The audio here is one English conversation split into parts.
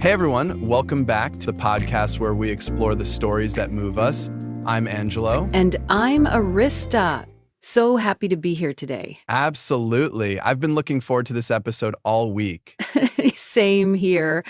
Hey everyone, welcome back to the podcast where we explore the stories that move us. I'm Angelo. And I'm Arista. So happy to be here today. Absolutely. I've been looking forward to this episode all week. Same here.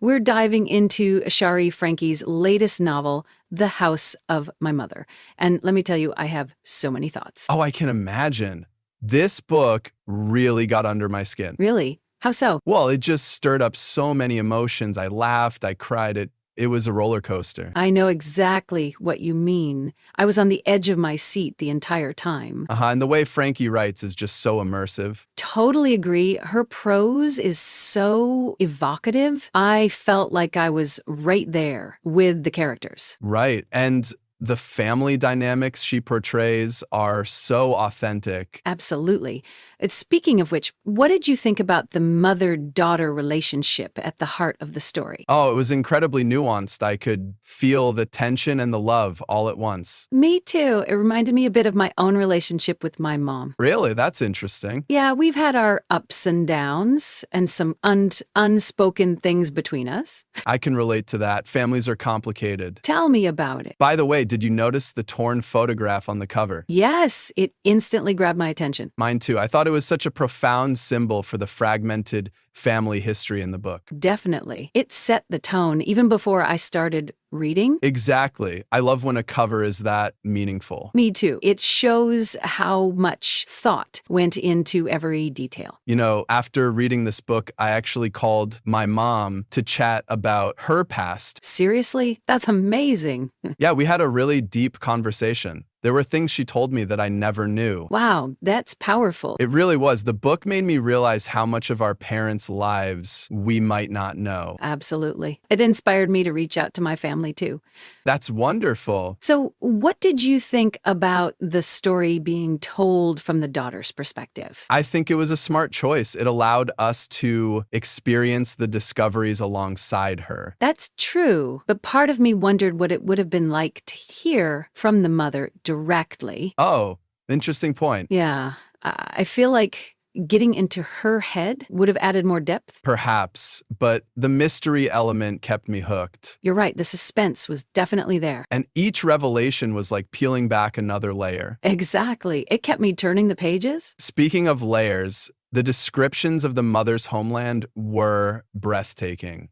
We're diving into Shari Franke's latest novel, The House of My Mother. And let me tell you, I have so many thoughts. Oh, I can imagine. This book really got under my skin. Really? How so? Well, it just stirred up so many emotions. I laughed, I cried. It was a roller coaster. I know exactly what you mean. I was on the edge of my seat the entire time. And the way Frankie writes is just so immersive. Totally agree. Her prose is so evocative. I felt like I was right there with the characters. Right. And the family dynamics she portrays are so authentic. Absolutely. Speaking of which, what did you think about the mother-daughter relationship at the heart of the story? Oh, it was incredibly nuanced. I could feel the tension and the love all at once. Me too. It reminded me a bit of my own relationship with my mom. Really? That's interesting. Yeah, we've had our ups and downs and some unspoken things between us. I can relate to that. Families are complicated. Tell me about it. By the way, did you notice the torn photograph on the cover? Yes, it instantly grabbed my attention. Mine too. I thought it was such a profound symbol for the fragmented family history in the book. Definitely. It set the tone even before I started reading. Exactly. I love when a cover is that meaningful. Me too. It shows how much thought went into every detail. You know, after reading this book, I actually called my mom to chat about her past. Seriously? That's amazing. Yeah, we had a really deep conversation. There were things she told me that I never knew. Wow, that's powerful. It really was. The book made me realize how much of our parents' lives we might not know. Absolutely. It inspired me to reach out to my family too. That's wonderful. So, what did you think about the story being told from the daughter's perspective? I think it was a smart choice. It allowed us to experience the discoveries alongside her. That's true, but part of me wondered what it would have been like to hear from the mother directly. Oh, interesting point. Yeah, I feel like getting into her head would have added more depth. Perhaps, but the mystery element kept me hooked. You're right, the suspense was definitely there. And each revelation was like peeling back another layer. Exactly. It kept me turning the pages. Speaking of layers, the descriptions of the mother's homeland were breathtaking.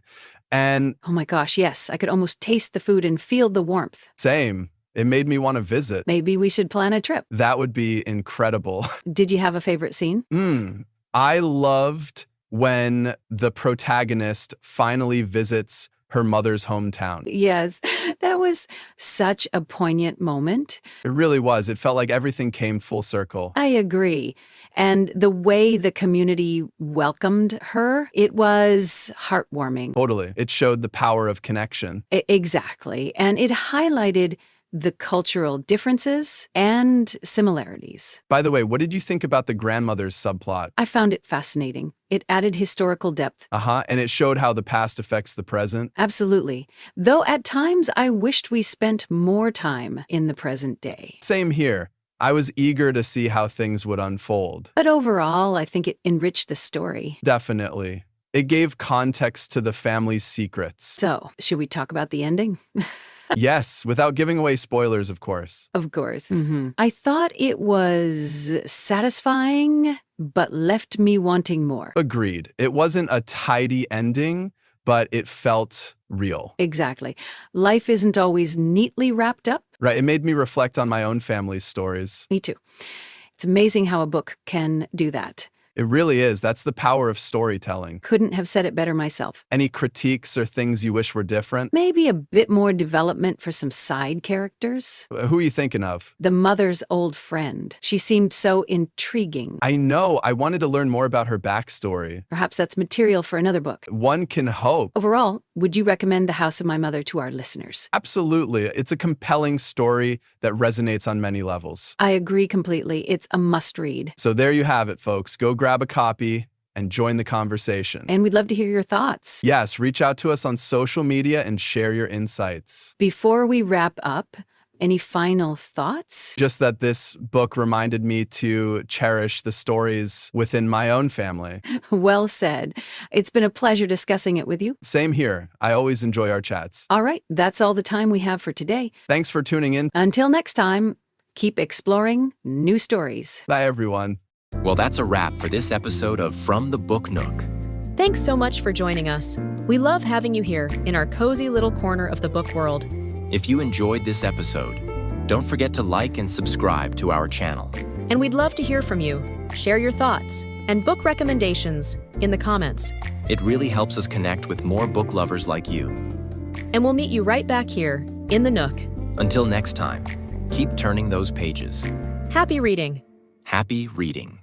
And Oh my gosh, yes, I could almost taste the food and feel the warmth. same, it made me want to visit. Maybe we should plan a trip. That would be incredible. Did you have a favorite scene? I loved when the protagonist finally visits her mother's hometown. Yes, that was such a poignant moment. It really was. It felt like everything came full circle. I agree. And the way the community welcomed her, it was heartwarming. Totally. It showed the power of connection. Exactly. And it highlighted the cultural differences and similarities. By the way, what did you think about the grandmother's subplot? I found it fascinating. It added historical depth. And it showed how the past affects the present. Absolutely. Though at times I wished we spent more time in the present day. Same here. I was eager to see how things would unfold. But overall, I think it enriched the story. Definitely. It gave context to the family's secrets. So, should we talk about the ending? Yes, without giving away spoilers, of course. Of course. I thought it was satisfying, but left me wanting more. Agreed. It wasn't a tidy ending, but it felt real. Exactly. Life isn't always neatly wrapped up. Right. It made me reflect on my own family's stories. Me too. It's amazing how a book can do that. It really is. That's the power of storytelling. Couldn't have said it better myself. Any critiques or things you wish were different? Maybe a bit more development for some side characters. Who are you thinking of? The mother's old friend. She seemed so intriguing. I know. I wanted to learn more about her backstory. Perhaps that's material for another book. One can hope. Overall, would you recommend The House of My Mother to our listeners? Absolutely. It's a compelling story that resonates on many levels. I agree completely. It's a must-read. So there you have it, folks. Go grab a copy and join the conversation. And we'd love to hear your thoughts. Yes, reach out to us on social media and share your insights. Before we wrap up, Any final thoughts? Just that this book reminded me to cherish the stories within my own family. Well said. It's been a pleasure discussing it with you. Same here. I always enjoy our chats. All right, that's all the time we have for today. Thanks for tuning in. Until next time, keep exploring new stories. Bye, everyone. Well, that's a wrap for this episode of From the Book Nook. Thanks so much for joining us. We love having you here in our cozy little corner of the book world. If you enjoyed this episode, don't forget to like and subscribe to our channel. And we'd love to hear from you. Share your thoughts and book recommendations in the comments. It really helps us connect with more book lovers like you. And we'll meet you right back here in the Nook. Until next time, keep turning those pages. Happy reading. Happy reading.